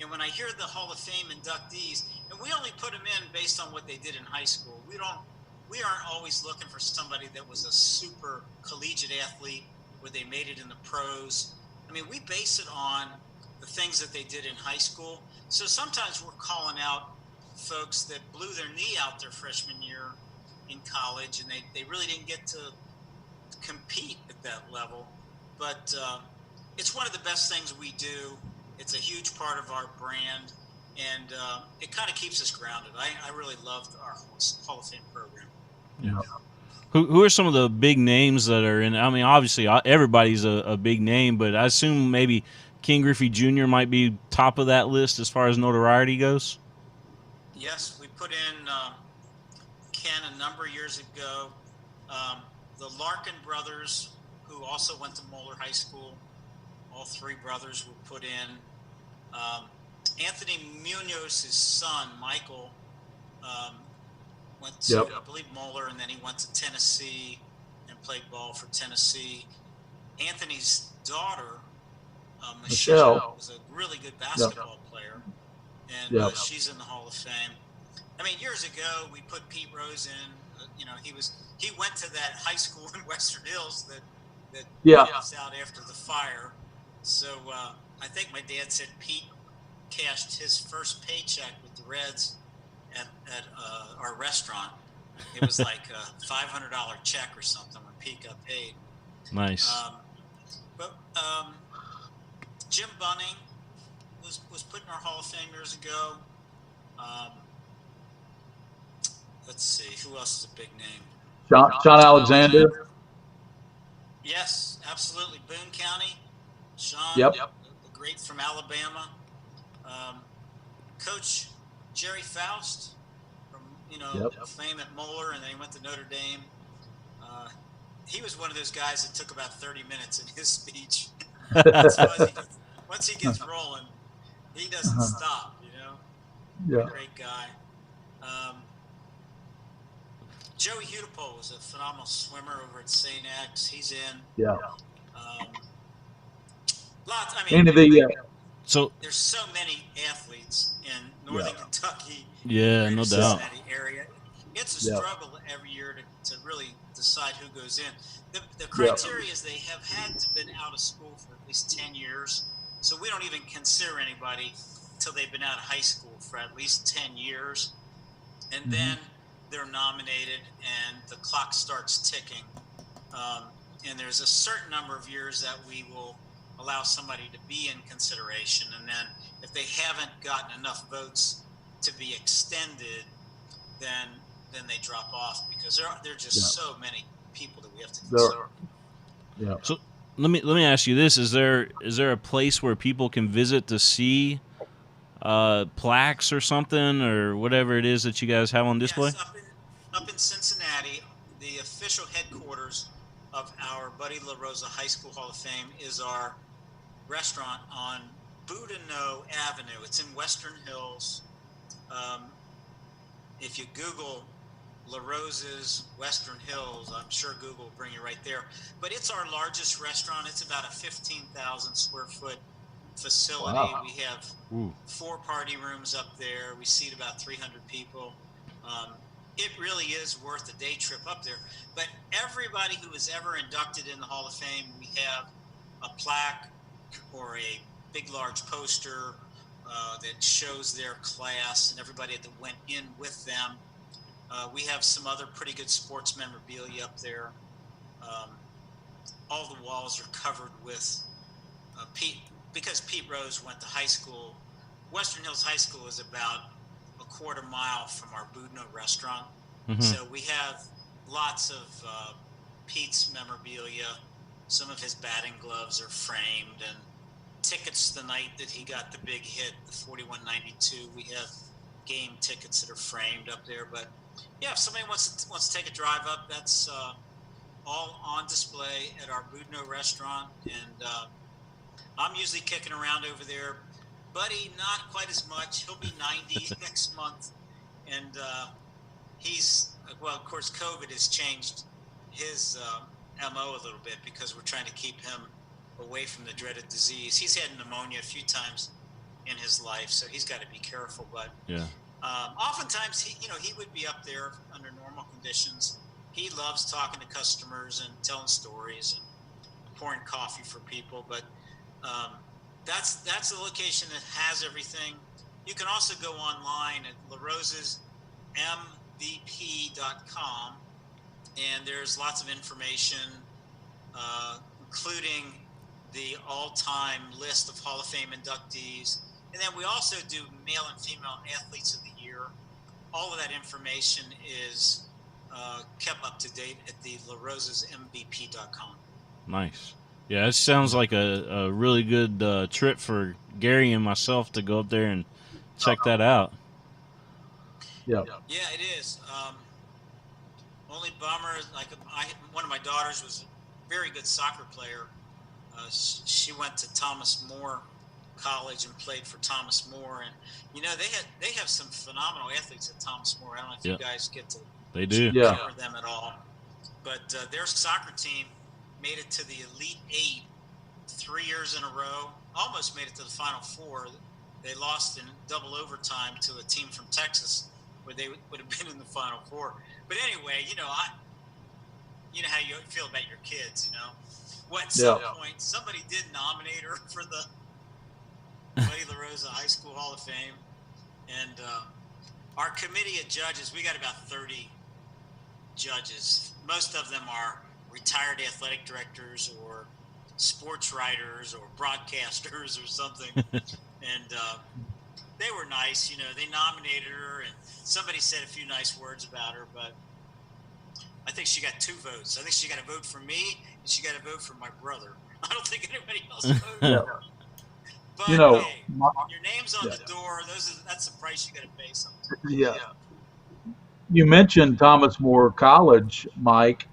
And when I hear the Hall of Fame inductees, and we only put them in based on what they did in high school. We aren't always looking for somebody that was a super collegiate athlete where they made it in the pros. I mean, we base it on the things that they did in high school. So sometimes we're calling out folks that blew their knee out their freshman year in college, and they really didn't get to compete at that level. But it's one of the best things we do. It's a huge part of our brand, and it kind of keeps us grounded. I really love our Hall of Fame program. Yeah. Who are some of the big names that are in? I mean, obviously everybody's a big name, but I assume maybe King Griffey Jr. might be top of that list as far as notoriety goes. Yes, we put in Ken a number of years ago. The Larkin brothers, who also went to Moeller High School, all three brothers were put in. Anthony Munoz's son, Michael, went to, I believe, Moeller, and then he went to Tennessee and played ball for Tennessee. Anthony's daughter, Michelle, was a really good basketball player, and she's in the Hall of Fame. I mean, years ago, we put Pete Rose in. He went to that high school in Western Hills that was out after the fire. So I think my dad said Pete cashed his first paycheck with the Reds at our restaurant. It was like a $500 check or something when Pete got paid. Nice. But Jim Bunning was put in our Hall of Fame years ago. Let's see, who else is a big name? Sean Alexander. Yes, absolutely. Boone County. Sean, the great from Alabama. Coach Jerry Faust from fame at Moeller, and then he went to Notre Dame. He was one of those guys that took about 30 minutes in his speech. Once he gets rolling, he doesn't stop. Great guy. Joey Hudipole was a phenomenal swimmer over at St. X. He's in. Lots. I mean, Any of the So there's so many athletes in yeah, northern Kentucky, yeah, greater no doubt. Cincinnati area. It's a yeah, struggle every year to really decide who goes in. The yeah, criteria is they have had to been out of school for at least 10 years. So we don't even consider anybody until they've been out of high school for at least 10 years. And hmm then they're nominated and the clock starts ticking. Um, and there's a certain number of years that we will allow somebody to be in consideration. And then if they haven't gotten enough votes to be extended, then they drop off because there are yeah, just so many people that we have to there, consider. yeah. So let me ask you this: is there a place where people can visit to see plaques or something or whatever it is that you guys have on display? Yes, up in Cincinnati, the official headquarters of our Buddy LaRosa High School Hall of Fame is our restaurant on Boudinot Avenue. It's in Western Hills. Um, if you Google LaRosa's Western Hills, I'm sure Google will bring you right there. But it's our largest restaurant. It's about a 15,000 square foot facility. Wow. We have Ooh. 4 party rooms up there. We seat about 300 people. It really is worth a day trip up there. But everybody who was ever inducted in the Hall of Fame, we have a plaque or a big, large poster that shows their class and everybody that went in with them. We have some other pretty good sports memorabilia up there. Um, all the walls are covered with Pete, because Pete Rose went to high school. Western Hills High School is about a quarter mile from our Boudinot restaurant. Mm-hmm. So we have lots of Pete's memorabilia. Some of his batting gloves are framed, and tickets the night that he got the big hit, the 4192. We have game tickets that are framed up there. But yeah, if somebody wants to take a drive up, that's all on display at our Boudinot restaurant. And I'm usually kicking around over there. Buddy, not quite as much. He'll be 90 next month. And well, of course, COVID has changed his MO a little bit because we're trying to keep him away from the dreaded disease. He's had pneumonia a few times in his life, so he's got to be careful. But Yeah. oftentimes, he would be up there under normal conditions. He loves talking to customers and telling stories and pouring coffee for people. But that's a location that has everything. You can also go online at LaRosa's MVP.com, and there's lots of information, including the all-time list of Hall of Fame inductees. And then we also do male and female athletes of the year. All of that information is kept up to date at the LaRosasMVP.com. Nice. Yeah, it sounds like a really good trip for Gary and myself to go up there and check that out. Yeah. Yeah, it is. Only bummer is one of my daughters was a very good soccer player. She went to Thomas More College and played for Thomas More, and they have some phenomenal athletes at Thomas More. I don't know if you guys get to They do. Yeah. cover them at all, but their soccer team made it to the Elite Eight 3 years in a row. Almost made it to the Final Four. They lost in double overtime to a team from Texas, where they would have been in the Final Four. But anyway, you know how you feel about your kids. At some point, somebody did nominate her for the Buddy LaRosa High School Hall of Fame, and our committee of judges, we got about 30 judges. Most of them are retired athletic directors or sports writers or broadcasters or something. And they were nice. They nominated her, and somebody said a few nice words about her, but I think she got 2 votes. I think she got a vote from me, and she got a vote from my brother. I don't think anybody else voted. Yeah. But You know, hey, your name's on the door. That's the price you got to pay sometimes. yeah. You mentioned Thomas More College, Mike.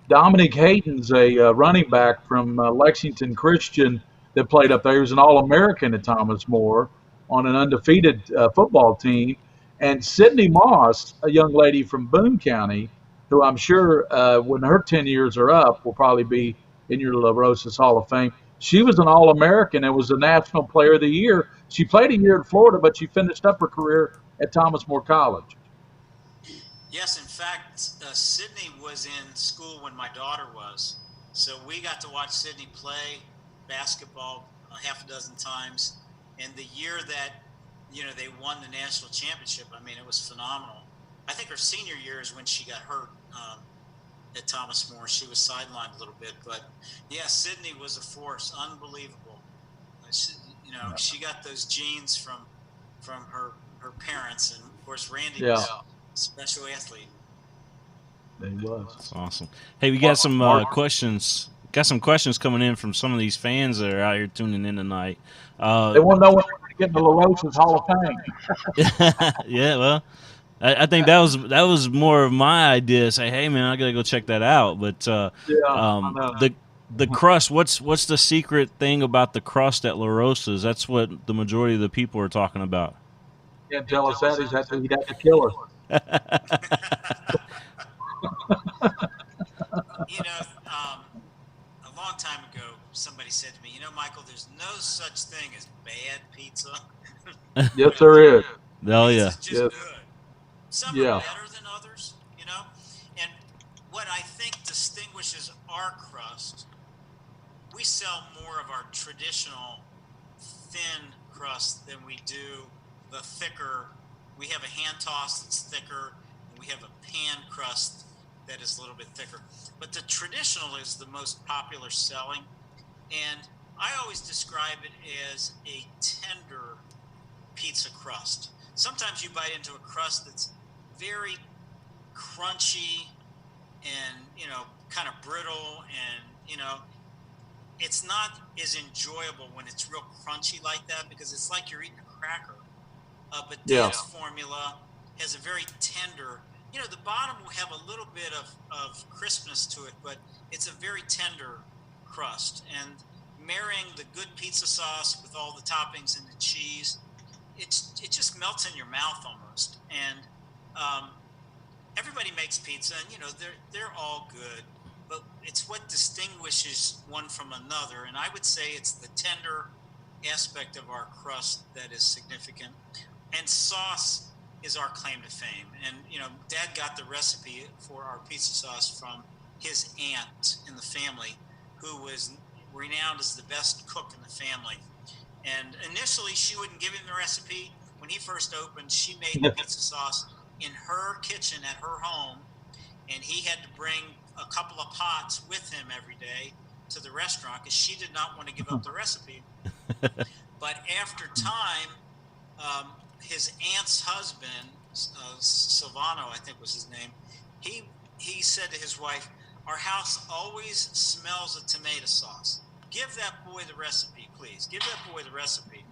Dominic Hayden's a running back from Lexington Christian that played up there. He was an All-American at Thomas More on an undefeated football team. And Sydney Moss, a young lady from Boone County, who I'm sure when her 10 years are up will probably be in your LaRosa's Hall of Fame. She was an All-American and was a National Player of the Year. She played a year in Florida, but she finished up her career at Thomas More College. Yes, in fact, Sydney was in school when my daughter was. So we got to watch Sydney play basketball a half a dozen times. And the year that, they won the national championship, I mean, it was phenomenal. I think her senior year is when she got hurt at Thomas More. She was sidelined a little bit. But, yeah, Sydney was a force, unbelievable. She got those genes from her parents. And, of course, Randy Yeah. was special athlete. He was. That's awesome. Hey, we got some questions. Got some questions coming in from some of these fans that are out here tuning in tonight. They want to know when we're getting the LaRosa's Hall of Fame. Yeah, well, I think that was more of my idea. Say, hey man, I gotta go check that out. But the crust. What's the secret thing about the crust at LaRosa's? That's what the majority of the people are talking about. Can't tell us that. He'd have to kill us. A long time ago, somebody said to me, Michael, there's no such thing as bad pizza. Yes, there is. Oh, yeah. It's just good. Some are better than others, And what I think distinguishes our crust, we sell more of our traditional thin crust than we do the thicker. We have a hand toss that's thicker, and we have a pan crust that is a little bit thicker. But the traditional is the most popular selling, and I always describe it as a tender pizza crust. Sometimes you bite into a crust that's very crunchy and, kind of brittle, and, it's not as enjoyable when it's real crunchy like that, because it's like you're eating a cracker. But Dad's formula has a very tender, the bottom will have a little bit of crispness to it, but it's a very tender crust. And marrying the good pizza sauce with all the toppings and the cheese, it just melts in your mouth almost. And everybody makes pizza, and they're all good, but it's what distinguishes one from another. And I would say it's the tender aspect of our crust that is significant. And sauce is our claim to fame. And, Dad got the recipe for our pizza sauce from his aunt in the family, who was renowned as the best cook in the family. And initially, she wouldn't give him the recipe. When he first opened, she made the pizza sauce in her kitchen at her home, and he had to bring a couple of pots with him every day to the restaurant because she did not want to give up the recipe. But after time, his aunt's husband, Silvano, I think was his name, he said to his wife, "Our house always smells of tomato sauce. Give that boy the recipe, please. Give that boy the recipe."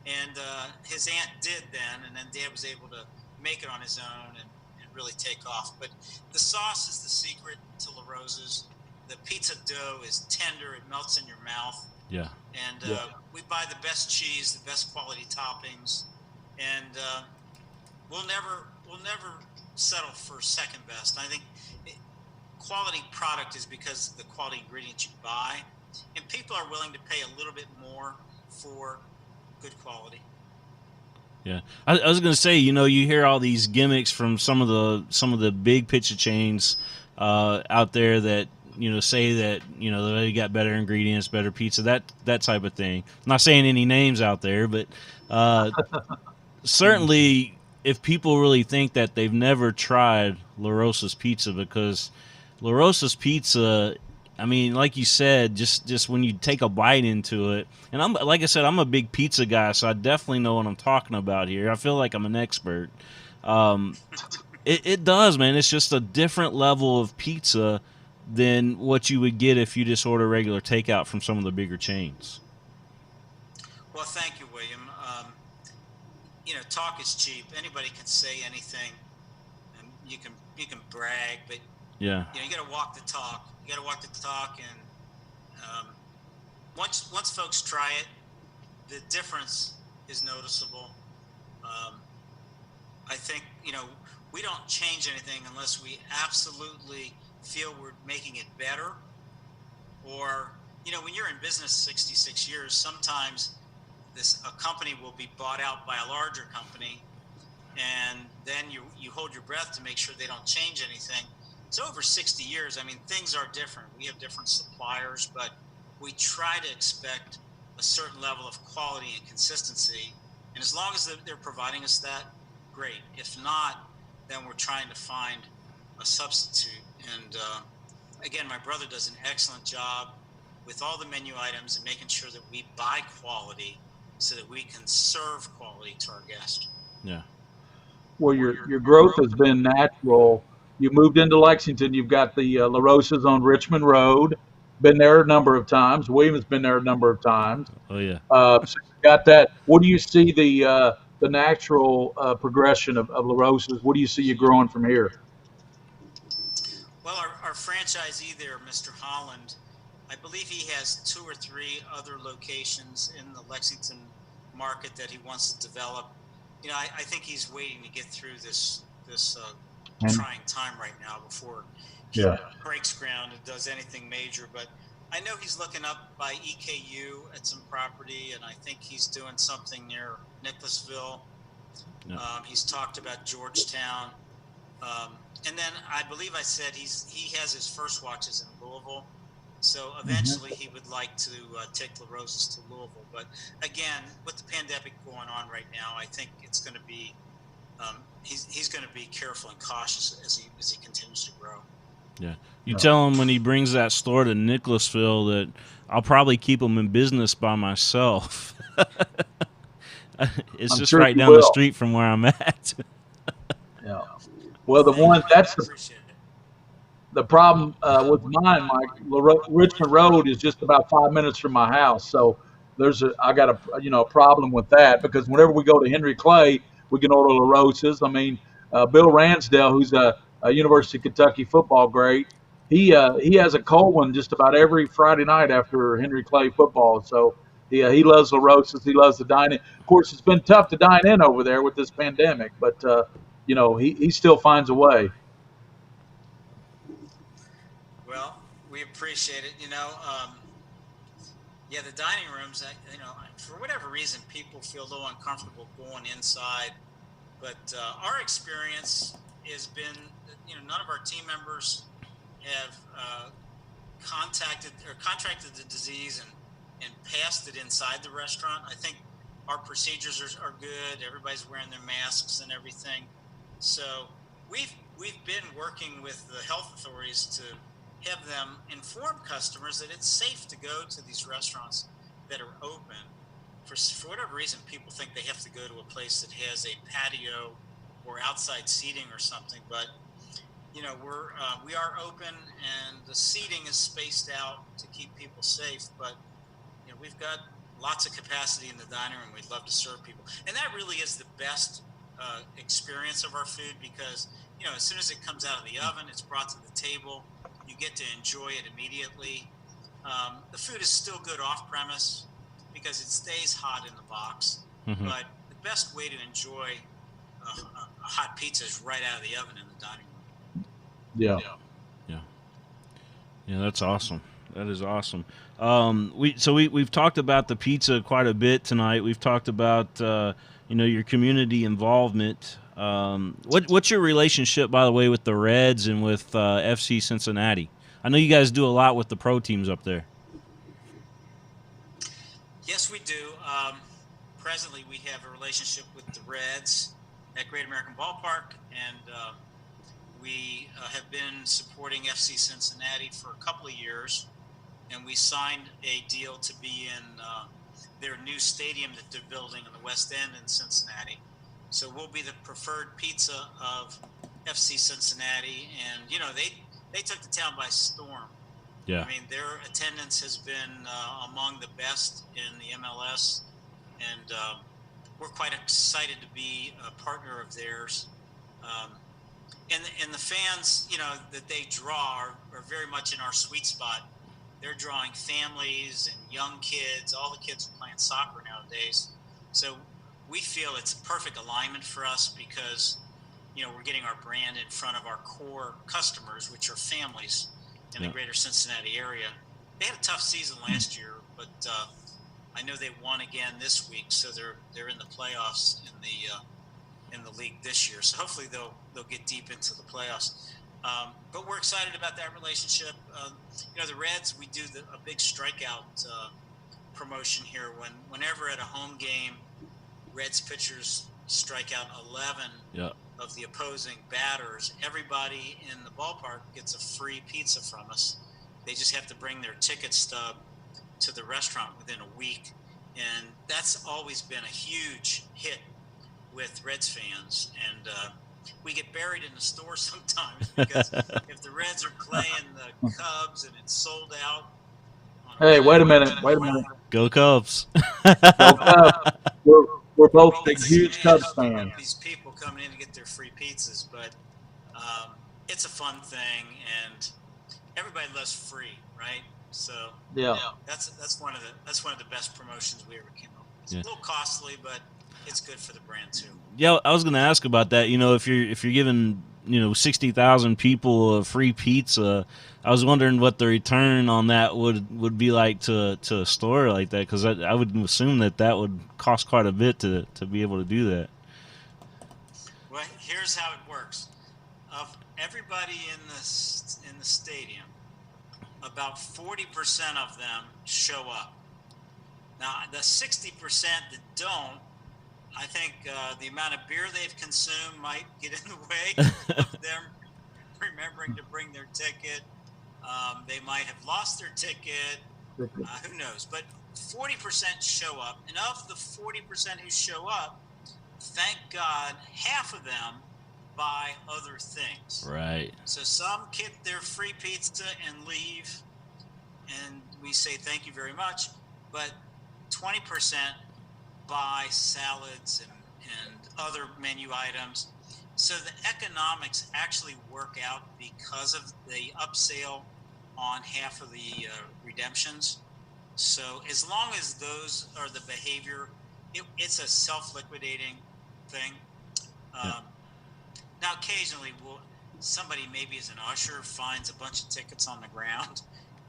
And his aunt did then, and then Dad was able to make it on his own and really take off. But the sauce is the secret to LaRosa's. The pizza dough is tender. It melts in your mouth. Yeah. And we buy the best cheese, the best quality toppings, and we'll never settle for second best. I think quality product is because of the quality ingredients you buy, and people are willing to pay a little bit more for good quality. Yeah, I was going to say, you hear all these gimmicks from some of the big pizza chains out there that say that they got better ingredients, better pizza, that type of thing. I'm not saying any names out there, but certainly if people really think that they've never tried LaRosa's pizza, because LaRosa's pizza, I mean, like you said, just when you take a bite into it, and like I said, I'm a big pizza guy, so I definitely know what I'm talking about here. I feel like I'm an expert. It does, man. It's just a different level of pizza than what you would get if you just order regular takeout from some of the bigger chains. Well, thank you, William. Talk is cheap. Anybody can say anything, and you can brag, but yeah, you got to walk the talk. You got to walk the talk, and once folks try it, the difference is noticeable. I think we don't change anything unless we absolutely feel we're making it better, or when you're in business 66 years, sometimes a company will be bought out by a larger company, and then you hold your breath to make sure they don't change anything. So over 60 years, I mean, things are different. We have different suppliers, but we try to expect a certain level of quality and consistency. And as long as they're providing us that, great. If not, then we're trying to find a substitute. And again, my brother does an excellent job with all the menu items and making sure that we buy quality so that we can serve quality to our guests. Yeah. Well, your growth has been natural. You moved into Lexington. You've got the LaRosa's on Richmond Road. Been there a number of times. William's been there a number of times. Oh yeah. So you got that. What do you see the natural progression of LaRosa's? What do you see you growing from here? Well, our franchisee there, Mr. Holland, I believe he has 2 or 3 other locations in the Lexington market that he wants to develop. I think he's waiting to get through this And trying time right now before he yeah, breaks ground and does anything major. But I know he's looking up by EKU at some property, and I think he's doing something near Nicholasville. Yeah. He's talked about Georgetown. And then I believe I said he has his first watches in Louisville. So eventually he would like to take LaRosa's to Louisville. But again, with the pandemic going on right now, I think it's going to be he's going to be careful and cautious as he continues to grow. Yeah. You tell him when he brings that store to Nicholasville that I'll probably keep him in business by myself. It's I'm just sure right you down the will. street from where I'm at. Yeah. Well, the Thank you, one Mike. that's I appreciate it. the problem with mine, Mike. Richmond Road is just about 5 minutes from my house, so I got a problem with that because whenever we go to Henry Clay, we can order LaRosa's. I mean, Bill Ransdale, who's a University of Kentucky football great, he has a cold one just about every Friday night after Henry Clay football. So he loves LaRosa's. He loves the dining. Of course, it's been tough to dine in over there with this pandemic, but he still finds a way. Well, we appreciate it. Yeah, the dining rooms. For whatever reason, people feel a little uncomfortable going inside. But our experience has been, that, none of our team members have contacted or contracted the disease and passed it inside the restaurant. I think our procedures are good. Everybody's wearing their masks and everything. So we've been working with the health authorities to have them inform customers that it's safe to go to these restaurants that are open. For whatever reason, people think they have to go to a place that has a patio or outside seating or something. But we are open, and the seating is spaced out to keep people safe. But we've got lots of capacity in the dining room. We'd love to serve people, and that really is the best experience of our food because as soon as it comes out of the oven, it's brought to the table. You get to enjoy it immediately. The food is still good off premise because it stays hot in the box. Mhm. But the best way to enjoy a hot pizza is right out of the oven in the dining room. Yeah. Yeah. Yeah, that's awesome. That is awesome. We've talked about the pizza quite a bit tonight. We've talked about your community involvement. What's your relationship, by the way, with the Reds and with FC Cincinnati? I know you guys do a lot with the pro teams up there. Yes, we do. Presently, we have a relationship with the Reds at Great American Ballpark, and we have been supporting FC Cincinnati for a couple of years, and we signed a deal to be in their new stadium that they're building in the West End in Cincinnati. So we'll be the preferred pizza of FC Cincinnati, and they took the town by storm. Yeah. I mean, their attendance has been among the best in the MLS, and we're quite excited to be a partner of theirs. And the fans, that they draw are very much in our sweet spot. They're drawing families and young kids. All the kids are playing soccer nowadays. So we feel it's a perfect alignment for us because, we're getting our brand in front of our core customers, which are families in the greater Cincinnati area. they had a tough season last year, but I know they won again this week, so they're in the playoffs in the league this year. So hopefully they'll get deep into the playoffs. But we're excited about that relationship. The Reds, we do a big strikeout promotion here. Whenever at a home game, Reds pitchers strike out 11 Yeah. of the opposing batters, everybody in the ballpark gets a free pizza from us. They just have to bring their ticket stub to the restaurant within a week. And that's always been a huge hit with Reds fans. And we get buried in the store sometimes because if the Reds are playing the Cubs and it's sold out. Hey, wait a minute. Go Cubs. Go Cubs. We're both big, huge Cubs fans. These people coming in to get their free pizzas, but it's a fun thing, and everybody loves free, right? So Yeah. that's one of the best promotions we ever came up with. It's Yeah. a little costly, but it's good for the brand too. Yeah, I was going to ask about that. If you're giving 60,000 people a free pizza, I was wondering what the return on that would be like to a store like that, because I would assume that would cost quite a bit to be able to do that. Well, here's how it works. Of everybody in the stadium, about 40% of them show up. Now, the 60% that don't, I think the amount of beer they've consumed might get in the way of them remembering to bring their ticket. They might have lost their ticket. Who knows? But 40% show up. And of the 40% who show up, thank God, half of them buy other things. Right. So some get their free pizza and leave, and we say thank you very much. But 20% buy salads and other menu items. So the economics actually work out because of the upsell on half of the redemptions. So as long as those are the behavior, it's a self-liquidating thing. Now, occasionally, somebody maybe as an usher finds a bunch of tickets on the ground,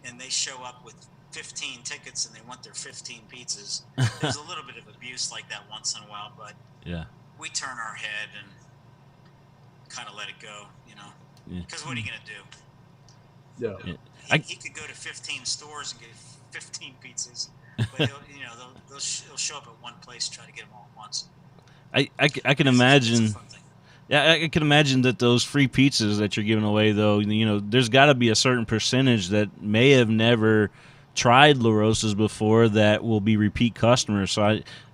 and they show up with 15 tickets and they want their 15 pizzas. There's a little bit of abuse like that once in a while, but yeah, we turn our head and kind of let it go, because what are you going to do? Yeah. He could go to 15 stores and get 15 pizzas, but he'll show up at one place, try to get them all at once. I can imagine. Yeah, I can imagine that those free pizzas that you're giving away, though, there's got to be a certain percentage that may have never tried LaRosa's before that will be repeat customers. So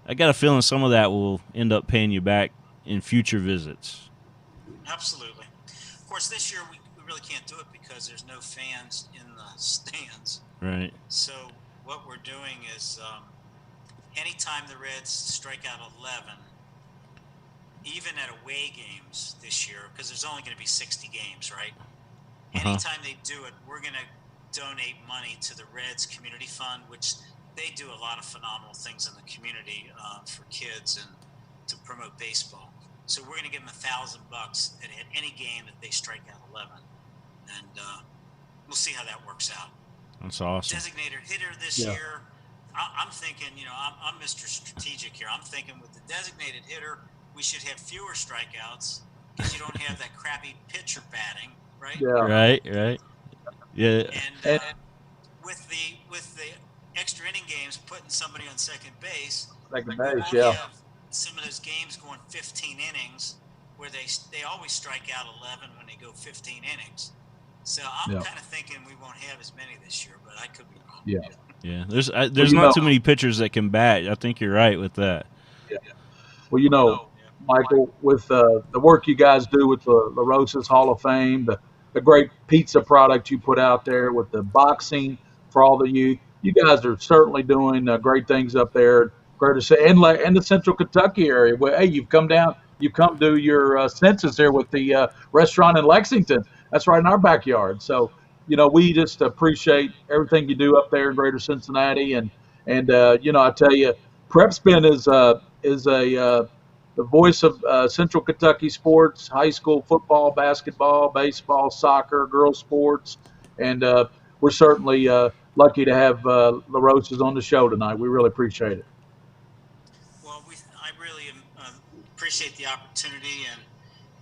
I got a feeling some of that will end up paying you back in future visits. Absolutely. Of course, this year we really can't do it because there's no fans in the stands. Right. So what we're doing is anytime the Reds strike out 11, even at away games this year, because there's only going to be 60 games, right? Anytime they do it, we're going to donate money to the Reds Community Fund, which they do a lot of phenomenal things in the community for kids and to promote baseball. So we're going to give them $1,000 at any game that they strike out 11, and we'll see how that works out. That's awesome. Designated hitter this year. I'm thinking, I'm Mr. Strategic here. I'm thinking with the designated hitter, we should have fewer strikeouts because you don't have that crappy pitcher batting, right? Yeah. Right. Yeah. And with the extra inning games, putting somebody on second base, have some of those games going 15 innings where they always strike out 11 when they go 15 innings. So I'm kind of thinking we won't have as many this year, but I could be wrong. Yeah. There's not too many pitchers that can bat. I think you're right with that. Yeah. Well, Michael, with the work you guys do with the LaRosa's Hall of Fame, the great pizza product you put out there with the boxing for all the youth, you guys are certainly doing great things up there. Greater and the Central Kentucky area. Where, hey, you've come to your census there with the restaurant in Lexington. That's right in our backyard. So we just appreciate everything you do up there in Greater Cincinnati, and I tell you, PrepSpin is the voice of Central Kentucky sports, high school football, basketball, baseball, soccer, girls sports, and we're certainly lucky to have LaRosa's on the show tonight. We really appreciate it. Well, I really appreciate the opportunity. And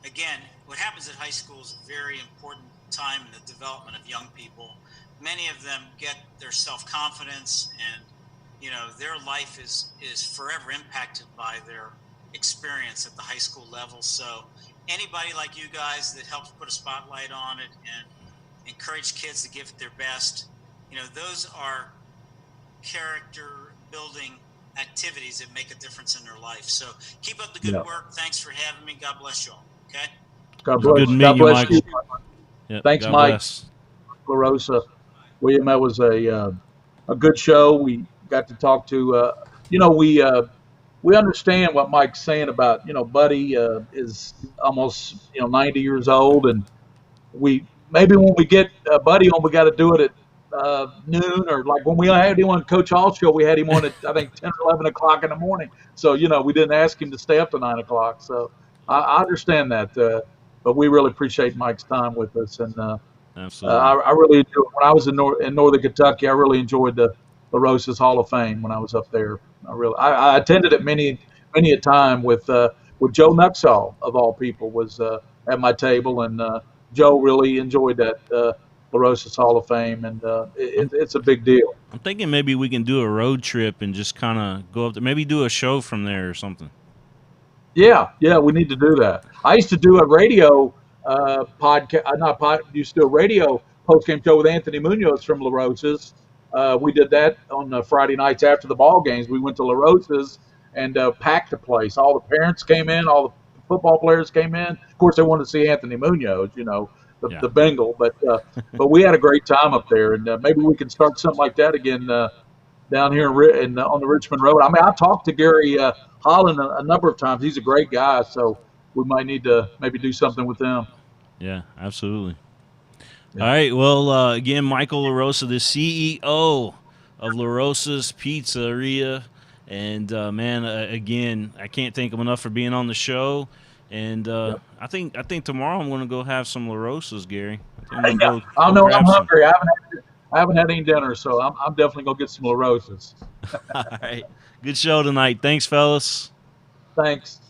again, what happens at high school is a very important time in the development of young people. Many of them get their self-confidence, and their life is forever impacted by their experience at the high school level. So anybody like you guys that helps put a spotlight on it and encourage kids to give it their best, those are character building activities that make a difference in their life. So keep up the good work. Thanks for having me. God bless you all. Okay. God bless. Good to meet God you, bless Michael. you. Yep, Thanks, God Mike. bless. LaRosa, William. That was a good show. We got to talk to. We understand what Mike's saying about Buddy is almost 90 years old, and we maybe when we get Buddy on, we got to do it at noon, or like when we had him on Coach Hall show, we had him on at I think 10 or 11 o'clock in the morning. So we didn't ask him to stay up to 9 o'clock. So I understand that, but we really appreciate Mike's time with us, and Absolutely. I really enjoyed when I was in Northern Kentucky. I really enjoyed the LaRosa's Hall of Fame when I was up there. I attended it many a time with Joe Nuxall of all people was at my table, and Joe really enjoyed that LaRosa's Hall of Fame, and it's a big deal. I'm thinking maybe we can do a road trip and just kind of go up there. Maybe do a show from there or something. Yeah, we need to do that. I used to do a radio podcast, not pod, used to do a radio post game show with Anthony Munoz from LaRosa's. We did that on Friday nights after the ball games. We went to LaRosa's and packed the place. All the parents came in, all the football players came in. Of course, they wanted to see Anthony Munoz, Yeah. the Bengal. But we had a great time up there, and maybe we can start something like that again down here on the Richmond Road. I mean, I talked to Gary Holland a number of times. He's a great guy, so we might need to maybe do something with them. Yeah, absolutely. Yeah. All right. Well, again, Michael LaRosa, the CEO of LaRosa's Pizzeria. And, man, again, I can't thank him enough for being on the show. And I think tomorrow I'm going to go have some LaRosa's, Gary. I know I'm hungry. I haven't had any dinner, so I'm definitely going to get some LaRosa's. All right. Good show tonight. Thanks, fellas. Thanks.